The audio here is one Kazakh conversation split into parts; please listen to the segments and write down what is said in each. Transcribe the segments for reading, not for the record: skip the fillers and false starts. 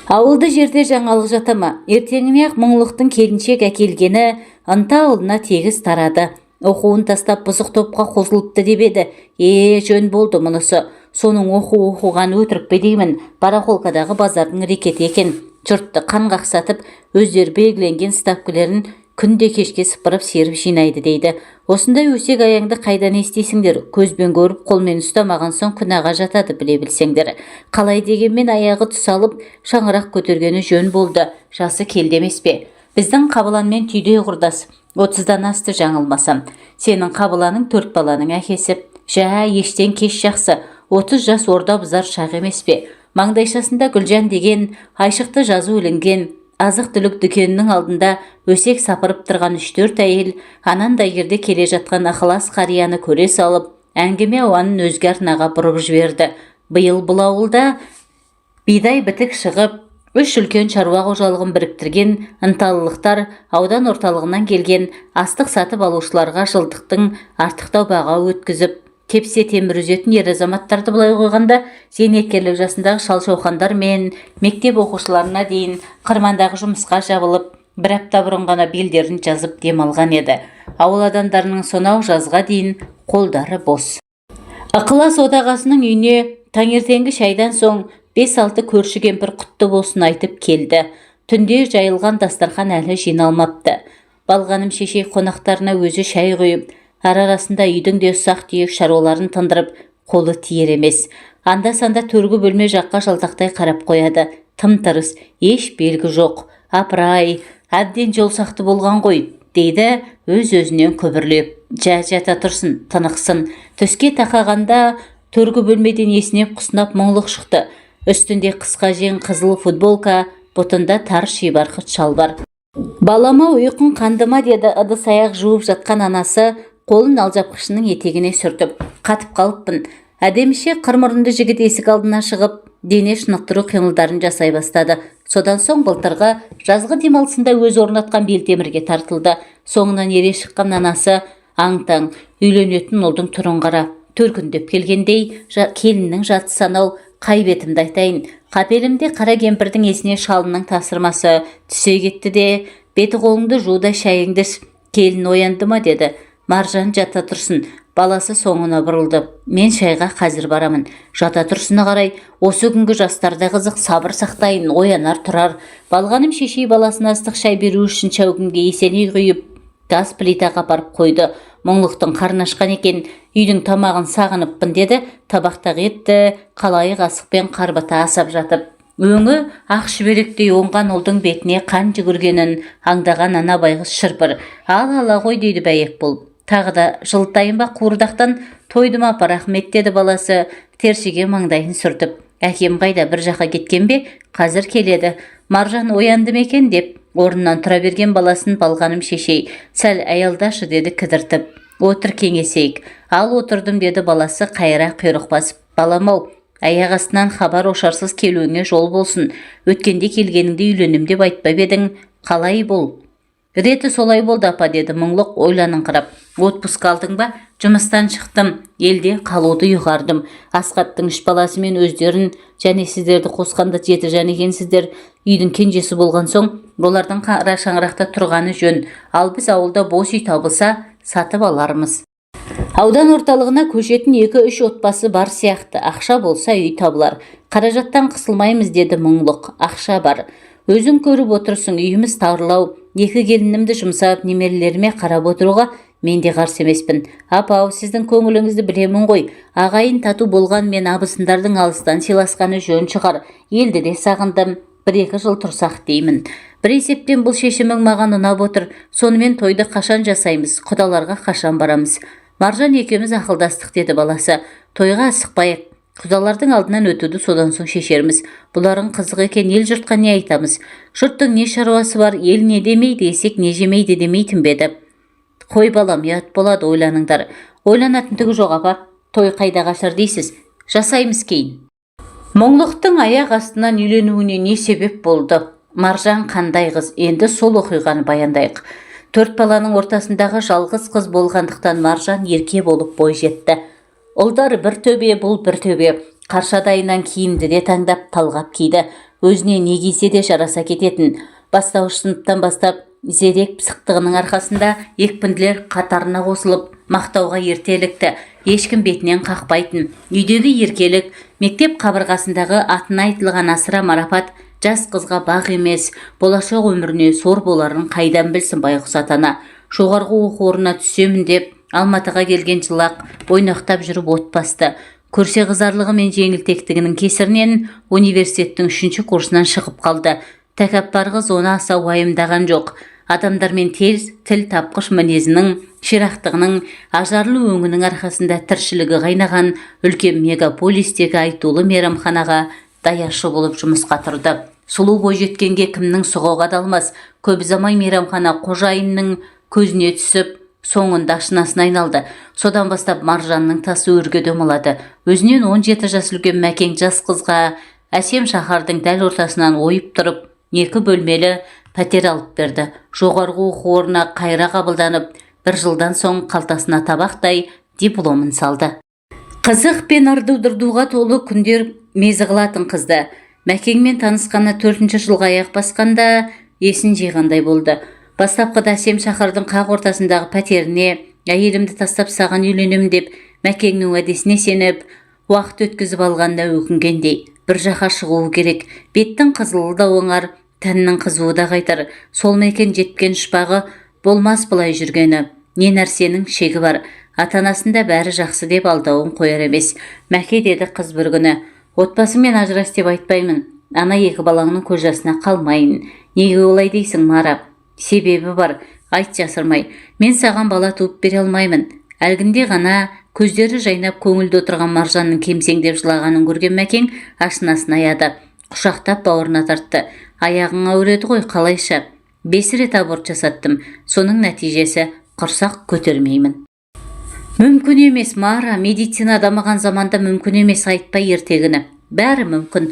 Ауылды жерде жаңалық жата ма? Ертеңіне ақ мұңлықтың келіншек әкелгені ынта ауылына тегіс тарады. Оқуын тастап бұзық топқа қосылыпты деп еді. Жөн болды мұнысы. Соның оқуған өтірік пе деймін. Барахолкадағы базардың рекеті екен. Жұртты қан қақсатып, өздері белгіленген ставкілерін күнде кешке сыпырып серіп жинайды дейді. Осындай өсек аяңды қайдан естисіңдер? Көзбен көріп, қолмен ұстамаған соң күнәға жатады, біле білсеңдер. Қалай дегенмен аяғы тұсалып, шаңырақ көтергені жөн болды. Жасы келдемес пе? Біздің Қабыланмен түйдей құрдас. 30-дан асты жаңылмасам. Сенің Қабыланың 4 баланың әкесі. Ештен кеш жақсы. 30 жас орда бұзар шақ емес пе? Маңдайшасында Гүлжан деген айшықты жазу ілінген азық-түлік дүкенінің алдында өсек сапырып тұрған 3-4 әйел анандай жерде келе жатқан ықылас қарияны көре салып, әңгіме ауанын өзге арнаға бұрып жіберді. Биыл бұл ауылда бидай бітік шығып, 3 үлкен шаруа қожалығын біріктірген ынталылықтар аудан орталығынан келген астық сатып алушыларға жылдықтың артықтау баға өткізіп, тепсе темір үзетін ер азаматтарды былай қойғанда, зейнеткерлік жасындағы шал-шауқандар мен мектеп оқушыларына дейін қырмандағы жұмысқа жабылып, бір апта бұрын ғана белдерін жазып демалған еді. Ауыл адамдарының сонау жазға дейін қолдары бос. Ықылас одағасының үйіне таңертеңгі шайдан соң 5-6 көрші кемпір құтты болсын айтып келді. Түнде жайылған дастархан әлі жиналмапты. Балғаным шешей қонақтарына өзі шай құйып, арасында үйдің де ұсақ-түйек шаруаларын тындырып, қолы тиер емес. Анда-санда төргі бөлме жаққа жалтақтай қарап қояды. Тым-тырыс, еш белгі жоқ. Апырай, әбден жол сақты болған ғой, дейді өз-өзінен күбірлеп. Жата тұрсын, тынықсын. Түске тақағанда төргі бөлмеден есінеп құсынап мұңлық шықты. Үстінде қысқа жең қызыл футболка, бұтында тар шибарқыт шалбар. Балама ұйқын қандыма деді ыдыс-аяқ жуып жатқан анасы, қолын алжапқышының етегіне сүртіп. Қатып қалыппын. Әдеміше қырмұрынды жігіт есік алдына шығып, дене шынықтыру қимылдарын жасай бастады. Содан соң былтырғы жазғы демалысында өз орнатқан белтемірге тартылды. Соңынан ере шыққан анасы аң-таң үйленетін ұлдың түрін қара. Төркіндеп келгендей, келіннің жаты санау, қай бетімді айтайын. Қапелімде қара кемпірдің есіне шалының тасырмасы түсе кетті де, беті қолыңды жуда шайыңды іш. Келін оянды ма деді. Маржан жата тұрсын. Баласы соңына бұрылды. Мен шайға қазір барамын. Жата тұрсына қарай, осы күнгі жастарда қызық, сабыр сақтайын, оянар тұрар. Балғаным шешей баласына ыстық шай беру үшін шәугімге есеней құйып, газ плитаға апарып қойды. Мұңлықтың қарны ашқан екен, үйдің тамағын сағыныппын деді, табақтағы етті қалайы қасықпен қарбата асап жатып. Өңі ақ шүберектей оңған ұлдың бетіне қан жүгіргенін аңдаған ана байғыз шырпыр. Ала ғой дейді бәйек болып. Тағы да жылтайын ба қуырдақтан тойды ма рахмет деді баласы, тершіге маңдайын сүртіп. Әкем қайда, бір жаққа кеткен бе? Қазір келеді. Маржан оянды ма екен деп орнынан тұра берген баласын Балғаным шешей сәл аялдашы деді кідіртіп. Отыр кеңесейік. Ал отырдым деді баласы қайыра құйрық басып. Балам-ау, аяқ астынан хабар ошарсыз келуіңе жол болсын. Өткенде келгеніңде үйленім деп айтпап едің, қалай бол? Реті солай болды апа деді мұңлық ойланыңқырап. Отпуск алдың ба? Жұмыстан шықтым. Елде қалуды ұйғардым. Асқаттың 3 баласымен өздерін және сіздерді қосқанда 7 жан екенсіздер. Үйдің кенжесі болған соң, олардың қара шаңырақта тұрғаны жөн. Ал біз ауылда бос үй табылса, сатып алармыз. Аудан орталығына көшетін 2-3 отбасы бар сияқты. Ақша болса үй табылар. Қаражаттан қысылмаймыз деді мұңлық. Ақша бар. Өзің көріп отырсың, үйіміз тарлау. 2 келінімді жұмсап, немерелеріме қарап отыруға мен де қарсы емеспін. Апау, сіздің көңіліңізді білемін ғой. Ағайын тату болған мен абысындардың алыстан сыйласқаны жөн шығар. Елді де сағындым. 1-2 жыл тұрсақ деймін. Бір есептен бұл шешімің маған ұнап отыр. Сонымен тойды қашан жасаймыз, құдаларға қашан барамыз? Маржан екеуміз ақылдастық деді баласы. Тойға асықпайық. Құдалардың алдынан өтуді содан соң шешерміз. Бұлардың қызық екен, ел жұртқа не айтамыз? Жұрттың не шаруасы бар, ел не демейді, есек не жемейді демейтін беді. Қой балам, ұят болады, ойланыңдар. Ойланатын түгі жоқ апа. Той қайда қашар дейсіз? Жасаймыз кейін. Мұңлықтың аяқ астынан үйленуіне не себеп болды? Маржан қандай қыз? Енді сол оқиғаны баяндайық. 4 баланың ортасындағы жалғыз қыз болғандықтан Маржан ерке болып бой жетті. Ұлдар бір төбе, бұл бір төбе. Қаршадайынан киімді де таңдап талғап киді. өзіне не кисе де жараса кететін. Бастауыш сыныптан бастап зерек пысықтығының арқасында екпінділер қатарына қосылып мақтауға ертелікті, ешкім бетінен қақпайтын. Үйдегі еркелік, мектеп қабырғасындағы атына айтылған асыра марапат жас қызға бақ емес, болашақ өміріне сор боларын қайдан білсін байғұс ата-ана. Жоғарғы оқу орнына түсемін деп Алматыға келген жылақ ойнақтап жүріп от басты. Көрсе қызарлығы мен жеңілтектігінің кесірінен университеттің 3-ші курсынан шығып қалды. Тәкаппар қыз оны аса уайымдаған жоқ. Адамдармен тіл тапқыш мінезінің, ширақтығының, ажарлы өңінің арқасында тіршілігі қайнаған үлкен мегаполистегі айтулы мейрамханаға даяшы болып жұмысқа тұрды. Сұлу бойжеткенге кімнің сұғуға далмас. Көп ұзамай мейрамхана қожайынының көзіне түсіп, соңында ашынасына айналды. Содан бастап Маржанның тасы өрге домалады. Өзінен 17 жас үлкен Мәкең жас қызға әсем шаһардың дәл ортасынан ойып тұрып, 2 бөлмелі пәтер алып берді. Жоғарғы оқу орнына қайра қабылданып, 1 жылдан соң қалтасына табақтай дипломын салды. Қызық пен ырду-дырдуға толы күндер мезі қылатын қызды. Мәкеңмен танысқаны 4-ші жылға аяқ басқанда есін жиғандай болды. Бастапқыда әсем шаһардың қақ ортасындағы пәтеріне әйелімді тастап саған үйленемін деп Мәкеңнің уәдесіне сеніп, уақыт өткізіп алғанда өкінгендей. Бір жаққа шығуы керек. Беттің қызылы да оңар, тәннің қызуы да қайтар. Сол Мәкең жеткен шпағы болмас бұлай жүргені. Не нәрсенің шегі бар. Ата-анасында бәрі жақсы деп алдауын қояр емес. Мәке, деді қыз бір күні. Отбасыңмен ажырас деп айтпаймын. Ана 2 балаңның көз жасына қалмайын. Неге олай дейсің, Мара? Себебі бар, айт жасырмай. Мен саған бала туып бере алмаймын. Әлгінде ғана көздері жайнап көңілді отырған Маржанның кемсеңдеп жылағанын көрген Мәкең ашынасын аяды. Құшақтап бауырына тартты. Аяғың ауыреді ғой, қалайша? 5 рет аборт жасаттым. Соның нәтижесі құрсақ көтермеймін. Мүмкін емес, Мара, медицина дамыған заманда мүмкін емес, айтпай ертегіні. Бәрі мүмкін.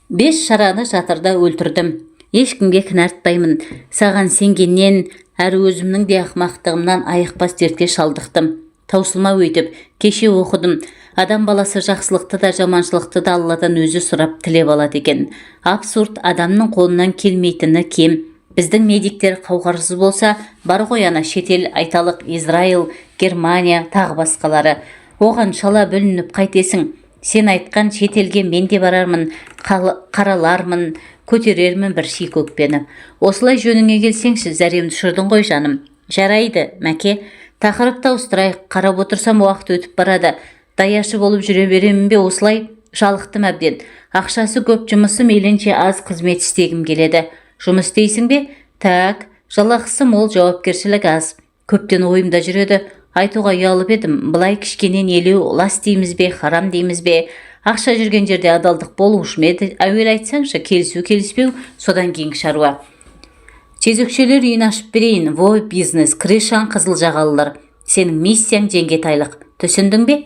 5 шараны жатырда өлтірдім. Ешкімге кінәртпаймын. Саған сенгеннен, әрі өзімнің де ақмақтығымнан айықпас дертке шалдықтым. Таусылма өйтіп, кеше оқыдым. Адам баласы жақсылықты да жаманшылықты да Алладан өзі сұрап тілеп алады екен. Абсурд, адамның қолынан келмейтіні кем. Біздің медиктер қауқарсыз болса, бар ғой ана шетел, айталық Израил, Германия, тағы басқалары. Оған шала бүлініп қайтесің. Сен айтқан шетелге мен де барармын, қаралармын, көтерермін бір ши көкпені. Осылай жөніңе келсеңші, зәремді ұшырдың ғой жаным. Жарайды, Мәке, тақырыпты ауыстырайық. Қарап отырсам уақыт өтіп барады. Даяшы болып жүре беремін бе осылай? Жалықтым әбден. Ақшасы көп, жұмысы мейлінше аз қызмет істегім келеді. Жұмыс дейсің бе? Так, жалақысы мол, жауапкершілік аз. Көптен ойымда жүреді. Айтуға ұялып едім. Былай кішкенен елеу лас дейміз бе, харам дейміз бе? Ақша жүрген жерде адалдық болушы ма еді? Әуел айтсаңшы, келісу келіспеу, содан кейінгі шаруа. Жезөкшелер үйін ашып берейін. Вой, бизнес, крышаң қызыл жағалылар. Сенің миссияң жеңгетайлық. Түсіндің бе?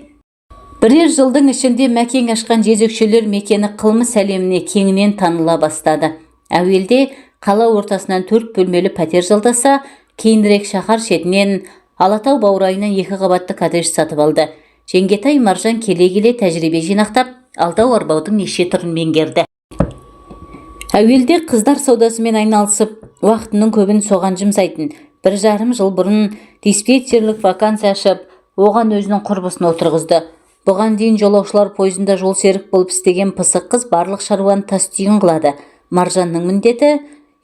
Бірер жылдың ішінде Мәкең ашқан жезөкшелер мекені қылмыс әлеміне кеңінен таныла бастады. Әуелде қала ортасынан 4 бөлмелі пәтер жалдаса, кейінірек шаһар шетінен Алатау баурайынан 2 қабатты коттедж сатып алды. Жеңгетай Маржан келе-келе тәжірибе жинақтап, алдау арбаудың неше түрін меңгерді. Әуелде қыздар саудасымен айналысып, уақытының көбін соған жұмсайтын. 1,5 жыл бұрын диспетчерлік вакансия ашып, оған өзінің құрбысын отырғызды. Бұған дейін жолаушылар пойызында жол серік болып істеген пысық қыз барлық шаруаны тас түйін қылады. Маржанның міндеті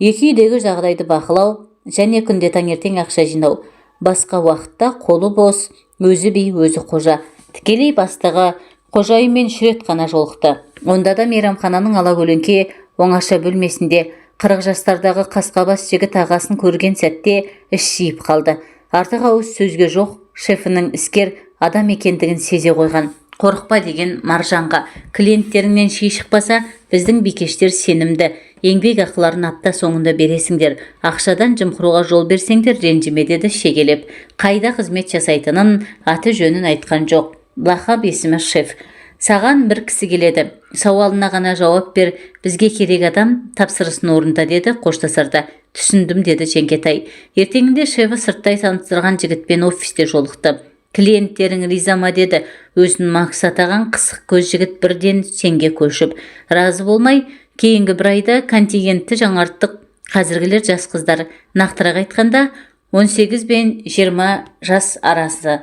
2 үйдегі жағдайды бақылау және күнде таңертең ақша жинау. Басқа уақытта қолы бос, өзі би, өзі қожа. Тікелей бастығы қожайынмен 3 рет қана жолықты. Онда да мейрамхананың алакөлеңке оңаша бөлмесінде 40 жастардағы қасқабас жігіт ағасын көрген сәтте іш жиып қалды. Артық ауыз сөзге жоқ, шефінің іскер адам екендігін сезе қойған. Қорықпа деген Маржанға. Клиенттеріңнен ши шықпаса, біздің бикештер сенімді. Еңбек ақыларын апта соңында бересіңдер. Ақшадан жымқыруға жол берсеңдер ренжіме, деді шегелеп. Қайда қызмет жасайтынын, аты жөнін айтқан жоқ. Лақап есімі шеф. Саған бір кісі келеді. Сауалына ғана жауап бер. Бізге керек адам, тапсырысын орында, деді қоштасарда. Түсіндім, деді Жеңгетай. Ертеңінде шефі сырттай таныстырған жігітпен офисте жолықты. Клиенттерің риза ма, деді. Өзін мақсатаған қысық көз жігіт бірден сенге көшіп. Разы болмай, Кейінгі бір айда контингентті жаңарттық. Қазіргілер жас қыздар, нақтырақ айтқанда 18 бен 20 жас арасы.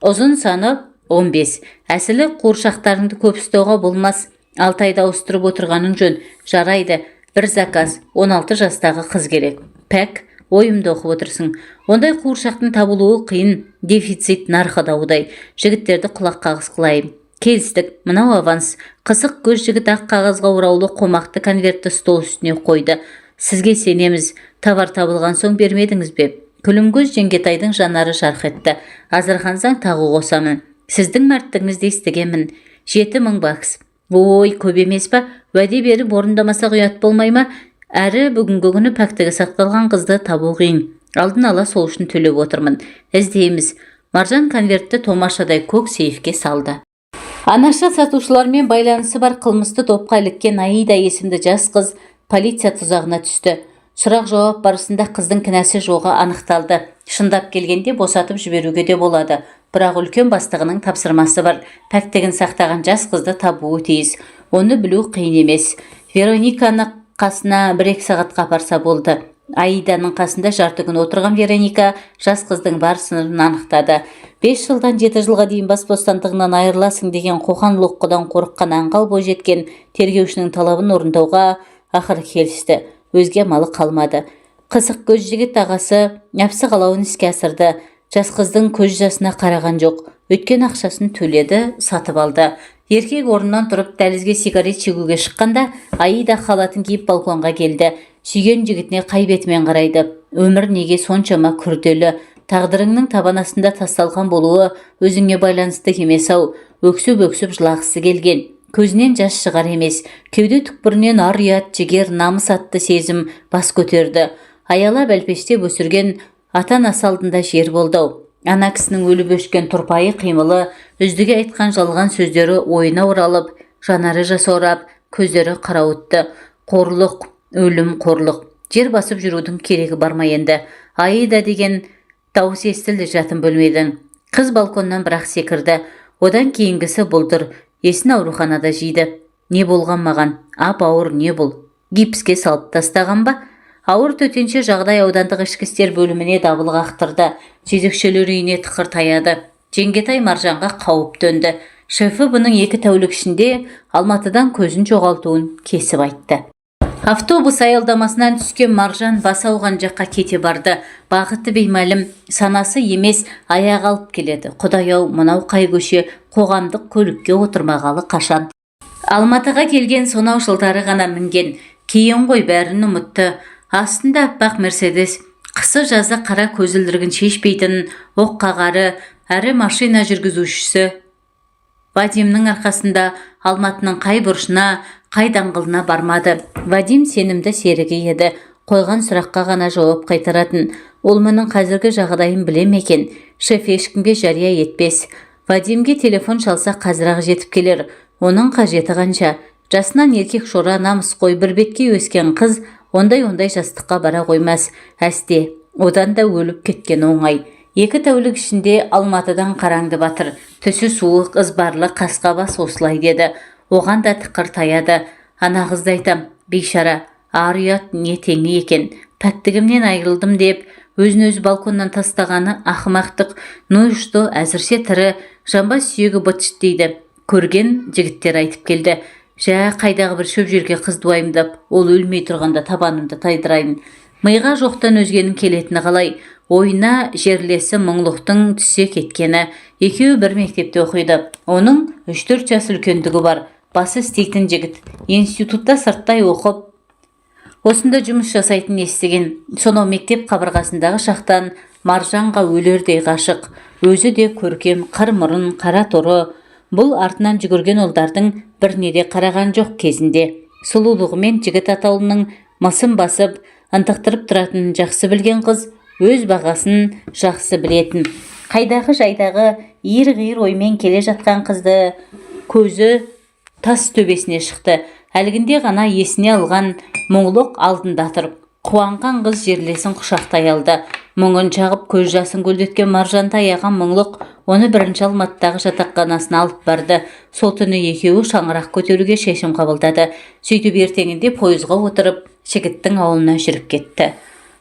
Ұзын саны 15. Әсілі қуыршақтарыңды көп ұстауға болмас. 6 айда ауыстырып отырғаның жөн. Жарайды, бір заказ, 16 жастағы қыз керек. Пәк, ойымды оқып отырсың. Ондай қуыршақтың табылуы қиын, дефицит нарқы даудай. Жігіттерді құлақ қағыс қылайын. Келістік, мынау аванс. Қысық көз жігіт ақ қағазға ораулы қомақты конвертті стол үстіне қойды. Сізге сенеміз, товар табылған соң бермедіңіз бе? Күлімгөз Жеңгетайдың жанары жарқ етті. Азырхансаң тағы қосамын. Сіздің мәрттігіңізді естігенмін. 7000 бакс. Ой, көп емес па? Уәде беріп орындамасақ ұят болмай ма? Әрі бүгінгі күні пәктігі сақталған қызды табу қиын. Алдын ала сол үшін төлеп отырмын. Іздейміз. Маржан конвертті томашадай көк сейфке салды. Анаша сатушылармен байланысы бар қылмысты топқа іліккен Аида есімді жас қыз полиция тұзағына түсті. Сұрақ жауап барысында қыздың кінәсі жоғы анықталды. Шындап келгенде босатып жіберуге де болады. Бірақ үлкен бастығының тапсырмасы бар. Пәктігін сақтаған жас қызды табуы тиіс. Оны білу қиын емес. Верониканы қасына 1-2 сағатқа апарса болды. Аиданың қасында жарты күн отырған Вероника жас қыздың бар сырын анықтады. 5 жылдан 7 жылға дейін бас бостандығынан айырыласың деген қоқан-лоққыдан қорыққан аңғал бойжеткен тергеушінің талабын орындауға ақыры келісті. Өзге малы қалмады. Қысық көз жігіт ағасы нәпсі қалауын іске асырды. Жас қыздың көз жасына қараған жоқ. Өткен ақшасын төледі, сатып алды. Еркек орнынан тұрып дәлізге сигарет шегуге шыққанда Аида халатын киіп балконға келді. Сүйген жігітіне қай бетімен қарайды. Өмір неге соншама күрделі? Тағдырыңның табан астында тасталған болуы өзіңе байланысты емес-ау. Өксіп-өксіп жылағысы келген. Көзінен жас шығар емес. Кеуде түкпірінен ар ұят, жігер, намыс атты сезім бас көтерді. Аялап әлпештеп өсірген ата-анасы алдында жер болды. Ана кісінің өліп өшкен тұрпайы қимылы, үздіге айтқан жалған сөздері ойына оралып, жанары жасаурап, көздері қарауытты. Қорлық, өлім қорлық. Жер басып жүрудің керегі бар ма енді? Аида деген дауыс естілді жатын бөлмеден. Қыз балконнан бірақ секірді. Одан кейінгісі бұлдыр. Есін ауруханада жейді. Не болған маған? Ауыр не бұл? Гипске салып тастаған ба? Ауыр төтенше жағдай аудандық ішкі істер бөліміне дабыл қақтырды. Жезөкшелер үйіне тықыр таяды. Жеңгетай Маржанға қауіп төнді. Шефі бұның 2 тәулік ішінде Алматыдан көзін жоғалтуын кесіп айтты. Автобус аялдамасынан түскен Маржан бас ауған жаққа кете барды. Бағыты беймәлім, санасы емес, аяқ алып келеді. Құдай-ау, мынау қай көше, қоғамдық көлікке отырмағалы қашан. Алматыға келген сонау жылдары ғана мінген. Кейін ғой бәрін ұмытты. Астында аппақ Мерседес, қысы жазы қара көзілдірігін шешпейтін, оққағары, әрі машина жүргізушісі. Вадимнің арқасында Алматының қай бұрышына, қай даңғылына бармады. Вадим сенімді серігі еді. Қойған сұраққа ғана жауап қайтаратын. Ол мұның қазіргі жағдайын біле ме екен? Шеф ешкімге жария етпес. Вадимге телефон шалса қазір-ақ жетіп келер. Оның қажеті қанша? Жасынан еркек шора намыс қой бір бетке өскен қыз ондай жастыққа бара қоймас. Әсте, одан да өліп кеткен оңай. 2 тәулік ішінде Алматыдан қараңды батыр. Түсі суық, ызбарлы қасқабас осылай деді. Оған да тықыр таяды. Ана қызды айтам, бейшара, ар ұят не теңі екен. Пәктігімнен айырылдым деп, өзін-өзі балконнан тастағаны ақымақтық. Нойшты әзірше тірі, жамбас сүйегі бытшыт дейді. Көрген жігіттер айтып келді. Жә, қайдағы бір шөп жерге қыз дуайымдап, ол өлмей тұрғанда табанымды тайдырайын. Миға жоқтан өзгенің келетіні қалай? Ойына жерлесі мұңлықтың түсе кеткені. Екеуі бір мектепте оқиды. Оның 3-4 жас үлкендігі бар. Басы істейтін жігіт. Институтта сырттай оқып, осында жұмыс жасайтын естіген. Сонау мектеп қабырғасындағы шақтан Маржанға өлердей ғашық. Өзі де көркем, қыр мұрын, қара торы. Бұл артынан жүгірген ұлдардың біріне де қараған жоқ кезінде. Сұлулығымен жігіт атаулының мысын басып, ынтықтырып тұратынын жақсы білген қыз өз бағасын жақсы білетін. Қайдағы жайдағы иір-ғиыр оймен келе жатқан қызды көзі тас төбесіне шықты. Әлгінде ғана есіне алған мұңлық алдында тұрып, қуанған қыз жерлесін құшақтай алды. Мұңын шағып көз жасын көлдеткен Маржанды аяған мұңлық оны бірінші Алматыдағы жатақханасына алып барды. Сол түні екеуі шаңырақ көтеруге шешім қабылдады. Сөйтіп ертеңінде пойызға отырып, жігіттің ауылына жүріп кетті.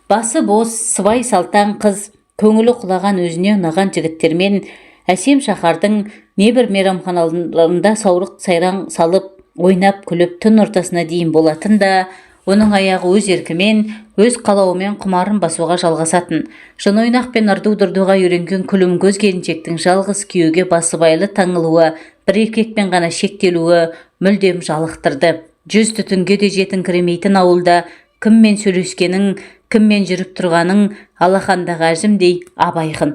Басы бос, сыбай салтаң қыз, көңілі құлаған өзіне ұнаған жігіттермен әсем шаһардың небір мейрамханаларында саурық сайран салып, ойнап күліп түн ортасына дейін болатын да, оның аяғы өз еркімен, өз қалауымен құмарын басуға жалғасатын. Жын ойнақ пен ырду-дырдуға үйренген күлім көз келіншектің жалғыз күйеуге басыбайлы таңылуы, бір еркекпен ғана шектелуі мүлдем жалықтырды. 100 түтінге де жетіңкіремейтін ауылда кіммен сөйлескенің, кіммен жүріп тұрғаның алақандағы әжімдей ап-айқын.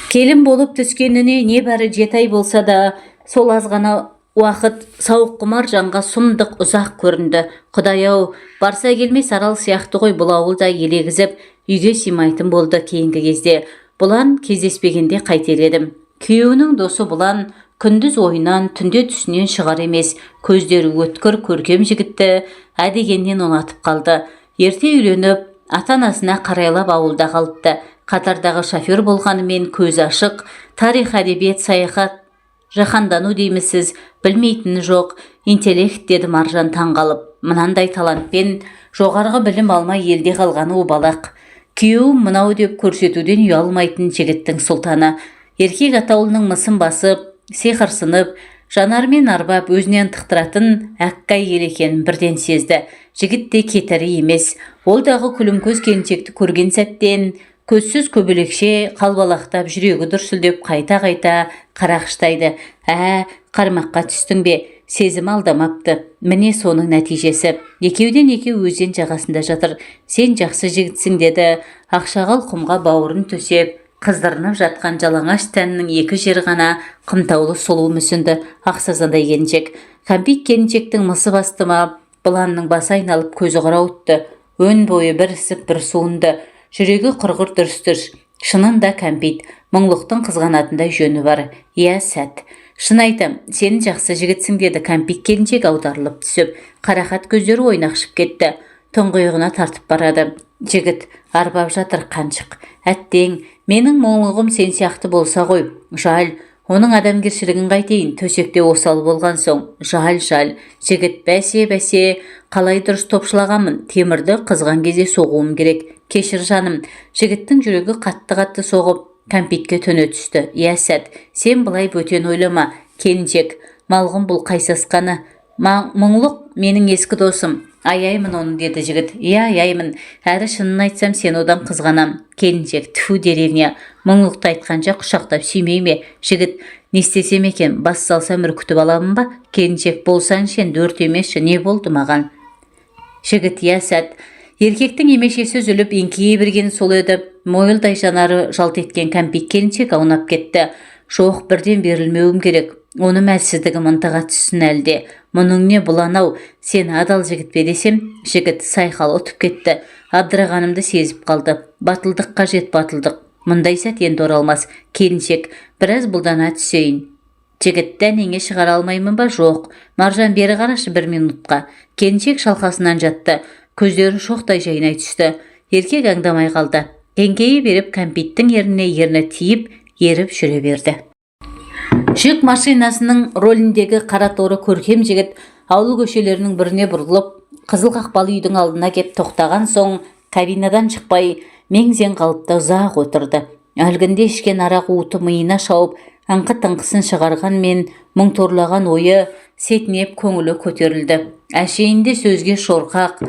Келін болып түскеніне небәрі 7 ай болса да, сол аз ғана уақыт сауық құмар жанға сұмдық ұзақ көрінді. Құдай-ау, барса келмес арал сияқты ғой бұл ауылда елегізіп, үйге сыймайтын болды кейінгі кезде. Бұлан кездеспегенде қайтер едім. Күйеуінің досы Бұлан күндіз ойынан, түнде түсінен шығар емес. Көздері өткір көркем жігітті әдегеннен ұнатып қалды. Ерте үйленіп, ата-анасына қарайлап ауылда қалыпты. Қатардағы шофер болғанымен көзі ашық, тарих, әдебиет, саяхат, жаһандану деймісіз, білмейтіні жоқ, интеллект деді Маржан таңғалып. Мынандай талантпен жоғарғы білім алмай елде қалғаны обалақ. Күйеуім мынау деп көрсетуден ұялмайтын жігіттің сұлтаны. Еркек атаулының мысын басып, сиқырсынып, жанармен арбап өзінен тықтыратын әккай ел екенін бірден сезді. Жігіт те кетері емес. Ол дағы күлімкөз келіншекті көрген сәттен көзсіз көбелекше қалбалақтап, жүрегі дүрсілдеп қайта-қайта қарақштайды. Қармаққа түстің бе? Сезім алдамапты. Міне соның нәтижесі. Екеуден екеу өзен жағасында жатыр. Сен жақсы жігітсің деді. Ақшағал құмға бауырын төсеп, қыздырынып жатқан жалаңаш тәнінің екі жері ғана қымтаулы сұлу мүсінді ақсазандай келіншек. Кәмпит келіншектің мысы бастыма, Бұланның басы айналып көзі қарауытты. Өн бойы бір ісіп бір суынды. Жүрегі құрғыр дүрстір. Шынында кәмпит, мұңлықтың қызғанатындай жөні бар. Иә, сәт. Шын айтам, сен жақсы жігітсің деді кәмпит келіншек аударылып түсіп. Қарақат көздері ойнақшып кетті. Тұңғиығына тартып барады. Жігіт арбап жатыр қаншық. Әттең, менің мұңлығым сен сияқты болса ғой. Жал, оның адамгершілігін қайтейін, төсекте осал болған соң. Жал. Жігіт бәсе, қалай дұрыс топшылағанмын. Темірді қызған кезде соғуым керек. Кешір жаным. Жігіттің жүрегі қатты соғып, кәмпитке төне түсті. Иә, сәт, сен бұлай бөтен ойлама. Келіншек, малғын бұл қайсасқаны. Мұңлық менің ескі досым. Аяймын оны деді жігіт. Иә, аяймын. Әрі шынын айтсам сен одан қызғанам. Келіншек, тфу деревня. Мұңлықты айтқанша құшақтап сүймей ме? Жігіт, не істесем екен, бас салсам үркітіп аламын ба? Келіншек, болсаңшы енді өртемеші, не болды маған? Жігіт, иә, сәт. Еркектің емешесі үзіліп еңкейе берген сол еді. Мойылдай жанары жалт еткен кәмпит келіншек аунап кетті. Жоқ, бірден берілмеуім керек. Оны әлсіздігім ынтыға түссін әлде. Мұның не Бұлан-ау, сен адал жігіт пе десем, жігіт сайқал ұтып кетті. Абдырағанымды сезіп қалды. Батылдық қажет, батылдық. Мұндай сәт енді оралмас. Келіншек, біраз бұлдана түсейін. Жігіт, дәнеңе шығара алмаймын ба? Жоқ. Маржан, бері қарашы 1 минутқа. Келіншек шалқасынан жатты. Көздері шоқтай жайнай түсті. Еркек аңдамай қалды. Еңкейе беріп кәмпиттің ерні тиіп, еріп жүре берді. Жүк машинасының роліндегі қара торы көркем жігіт ауыл көшелерінің біріне бұрылып, қызыл қақпалы үйдің алдына кеп тоқтаған соң, кабинадан шықпай, мең-зең қалыпта ұзақ отырды. Әлгінде ішкен арақ уыты миына шауып, аңқы-тыңқысын шығарғанмен, мұң торлаған ойы сетінеп көңілі көтерілді. Әшейінде сөзге шорқақ,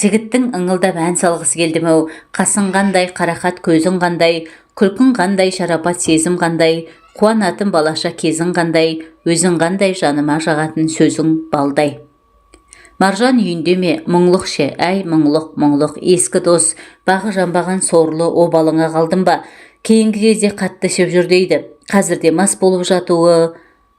жігіттің ыңылдап ән салғысы келді-мәу. Қасың қандай, қарақат көзің қандай, күлкің қандай, шарапат сезім қандай, қуанатын балаша кезің қандай, өзің қандай, жаныма жағатын сөзің балдай. Маржан үйінде ме? Мұңлық ше? Әй, мұңлық, ескі дос, бағы жанбаған сорлы обалыңа қалдым ба? Кейінгі кезде қатты ішіп жүр дейді. Қазірде мас болып жатуы.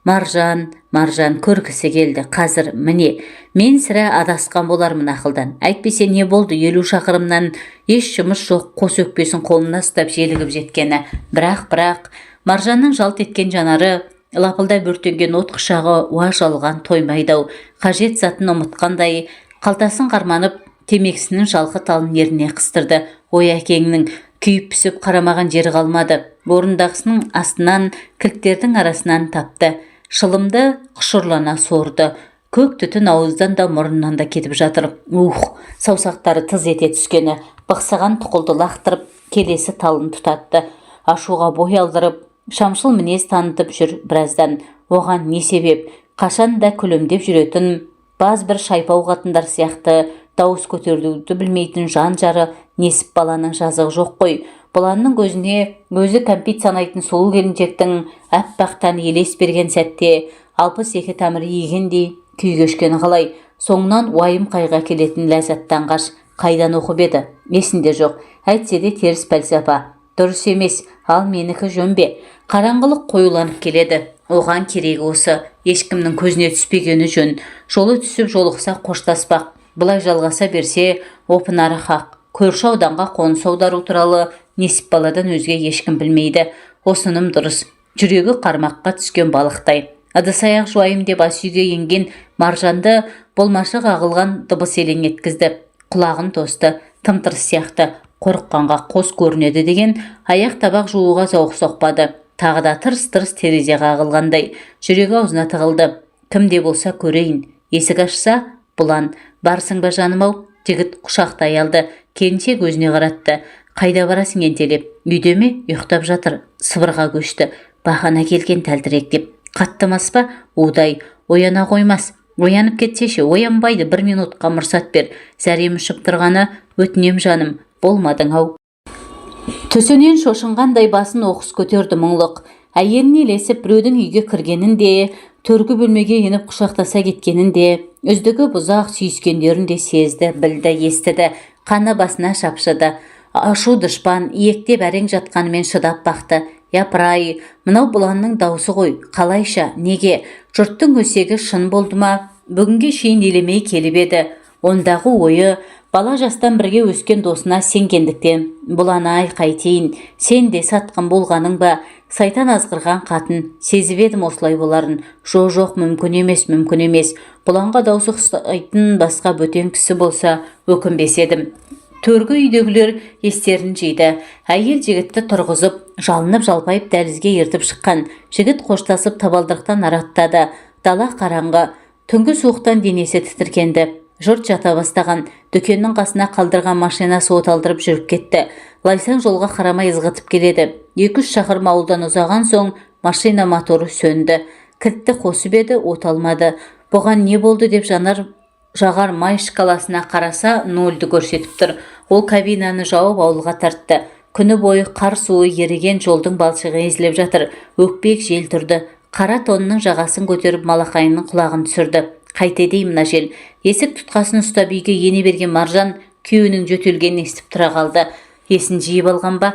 Маржан көргісі келді. Қазір міне, мен сірә адасқан болармын ақылдан. Әйтпесе не болды, 50 шақырымнан еш жұмыс жоқ, қос өкпесін қолына ұстап желігіп жеткені. Бірақ Маржанның жалт еткен жанары, лапылдай бүртенген от құшағы уа жалған тоймайдау. Қажет затын ұмытқандай, қалтасын қарманып, темексінің жалқы талын еріне қыстырды. Ой әкеңнің, Күйіп пісіп қарамаған жері қалмады. Орындағысының астынан, кілттердің арасынан тапты. Шылымды құшырлана сорды. Көк түтін ауыздан да мұрыннан да кетіп жатыр. Саусақтары тыз ете түскені. Бықсыған тұқылды лақтырып, келесі талын тұтатты. Ашуға бой алдырып, шамшыл мінез танытып жүр біраздан. Оған не себеп? Қашан да күлімдеп жүретін, баз бір шайпау қатындар сияқты дауыс көтеруді білмейтін жан жары Несіп баланың жазығы жоқ қой. Бұланның көзіне өзі кәмпит санайтын сұлу келіншектің аппақтан елес берген сәтте 62 тәмірі егендей күй кешкені қалай. Соңынан уайым қайға келетін ләззаттан қаш. Қайдан оқып еді? Есінде жоқ. Әйтсе де теріс пәлсапа. Дұрыс емес, ал менікі жөн бе? Қараңғылық қоюланып келеді. Оған керегі осы. Ешкімнің көзіне түспегені жөн. Жолы түсіп жолықса қоштаспақ. Бұлай жалғаса берсе, опынары хақ. Көрші ауданға қоныс аудару туралы Несіп баладан өзге ешкім білмейді. Осыным дұрыс. Жүрегі қармаққа түскен балықтай. Ыдыс-аяқ жуайым деп ас үйге енген Маржанды болмашы қағылған дыбыс елең еткізді. Құлағын тосты. Тым-тырыс сияқты. Қорыққанға қос көрінеді деген аяқ табақ жууға зауық соқпады. Тағы да тырс-тырс терезе қағылғандай. Жүрегі аузына тығылды. Кім де болса көрейін. Есік ашса, Бұлан. Барсың ба жаным-ау? Жігіт құшақтай алды. Келіншек өзіне қаратты. Қайда барасың ентелеп? Үйде ме? Ұйықтап жатыр. Сыбырға көшті. Бақана келген тәлтіректеп. Қаттымас па? Удай. Ояна қоймас. Оянып кетсеші, оянбайды. 1 минутқа мұрсат бер. Зәрем ұшып тұрғаны, өтінем жаным. Болмадың-ау. Төсенен шошынғандай басын оқыс көтерді мұңлық. Әйеліне ілесіп біреудің үйге кіргенін де, төргі бөлмеге еніп құшақтаса кеткенін де, үздігі бұзақ сүйіскендерін де сезді, білді, естіді. Қаны басына шапшыды. Ашу дұшпан, иектеп әрең жатқанымен шыдап бақты. Япыр-ай, мынау Бұланның даусы ғой. Қалайша, неге? Жұрттың өсегі шын болды ма? Бүгінге шейін елемей келіп еді. Ондағы ойы бала жастан бірге өскен досына сенгендіктен. Бұлан-ай, қайтейін, сен де сатқын болғаның ба? Сайтан азғырған қатын, сезіп едім осылай боларын. Жоқ, мүмкін емес. Бұланға даусы ұқсайтын басқа бөтен кісі болса, өкінбес едім. Төргі үйдегілер естерін жиды. Әйел жігітті тұрғызып, жалынып жалпайып дәлізге ертіп шыққан. Жігіт қоштасып табалдырықтан араттады. Дала қараңғы. Түнгі суықтан денесі тітіркенді. Жұрт жата бастаған. Дүкеннің қасына қалдырған машинасы оталдырып жүріп кетті. Лайсаң жолға қарамай ызғытып келеді. 2-3 шақырым ауылдан ұзаған соң машина моторы сөнді. Кілтті қосып еді, оталмады. Бұған не болды деп жағар май шкаласына қараса, 0-ді көрсетіп тұр. Ол кабинаны жауып ауылға тартты. Күні бойы қар суы еріген жолдың балшығы езіліп жатыр. Өкпек жел тұрды. Қара тонның жағасын көтеріп малақайының құлағын түсірді. Қайтедей мына жел. Есік тұтқасын ұстап үйге ене берген Маржан күйеуінің жөтелгенін естіп тұра қалды. Есін жиып алған ба?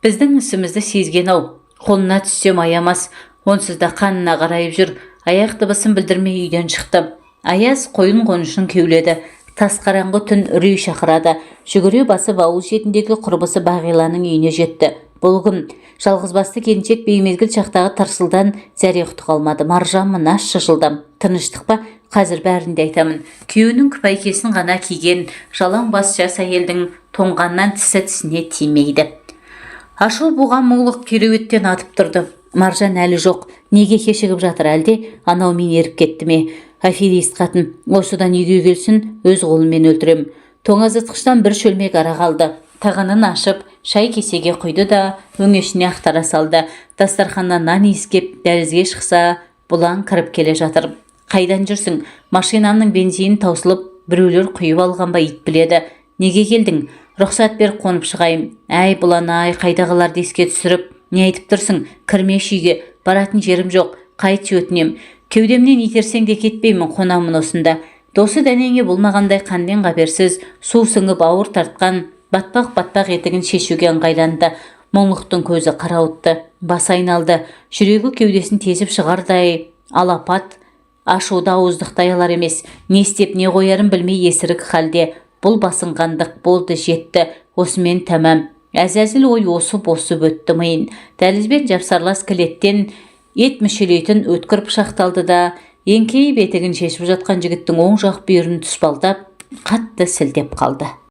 Біздің ісімізді сезген-ау. Қолына түссем аямас. Онсыз да қанына қарайып жүр. Аяқ дыбысын білдірмей үйден шықты. Аяз қойын қонышын кеуледі. Тас қараңғы түн үрей шақырады. Жүгіре басып ауыл шетіндегі құрбысы Бағиланың үйіне жетті. Бұл кім? Жалғызбасты келіншек беймезгіл шақтағы тарсылдан зәре құты қалмады. Маржан мына шыжылдам. Тыныштық па? Қазір бәрін де айтамын. Күйеуінің күпәйкесін ғана киген жалаң бас жас әйелдің тоңғаннан тісіне тимейді. Ашу буған мұңлық кереуеттен атып тұрды. Маржан әлі жоқ. Неге кешігіп жатыр әлде? Анау мен еріп кетті ме? Аферист қатын. Осыдан үйге келсін, өз қолымен өлтірем. Тоңазытқыштан бір шөлмек ара қалды. Тағанын ашып, шай кесеге құйды да өңешіне ақтара салды. Дастарханнан нан иіскеп дәлізге шықса, Бұлан кіріп келе жатыр. Қайдан жүрсің? Машинамның бензині таусылып, біреулер құйып алған ба ит біледі. Неге келдің? Рұқсат бер, қонып шығайым. Әй Бұлан-ай, қайдағыларды еске түсіріп, не айтып тұрсың? Кірмеш үйге, баратын жерім жоқ. Қайт өтінем. Кеудемнен итерсең де кетпеймін, қонамын осында. Досы дәнеңе болмағандай қанден қаперсіз, су сіңіп ауыр тартқан батпақ етігін шешуге ыңғайланды. Мұңлықтың көзі қарауытты, басы айналды, жүрегі кеудесін тесіп шығардай алапат, ашуда ауыздықтай алар емес. Не істеп не қоярын білмей есірік халде. Бұл басынғандық болды, жетті. Осымен тәмам. Әзәзіл ой осып өтті миын. Дәлізбен жапсарлас кілеттен ет мүшелейтін өткір пышақталды да, еңкейіп етігін шешіп жатқан жігіттің оң жақ бүйірін тұспалдап, қатты сілтеп қалды.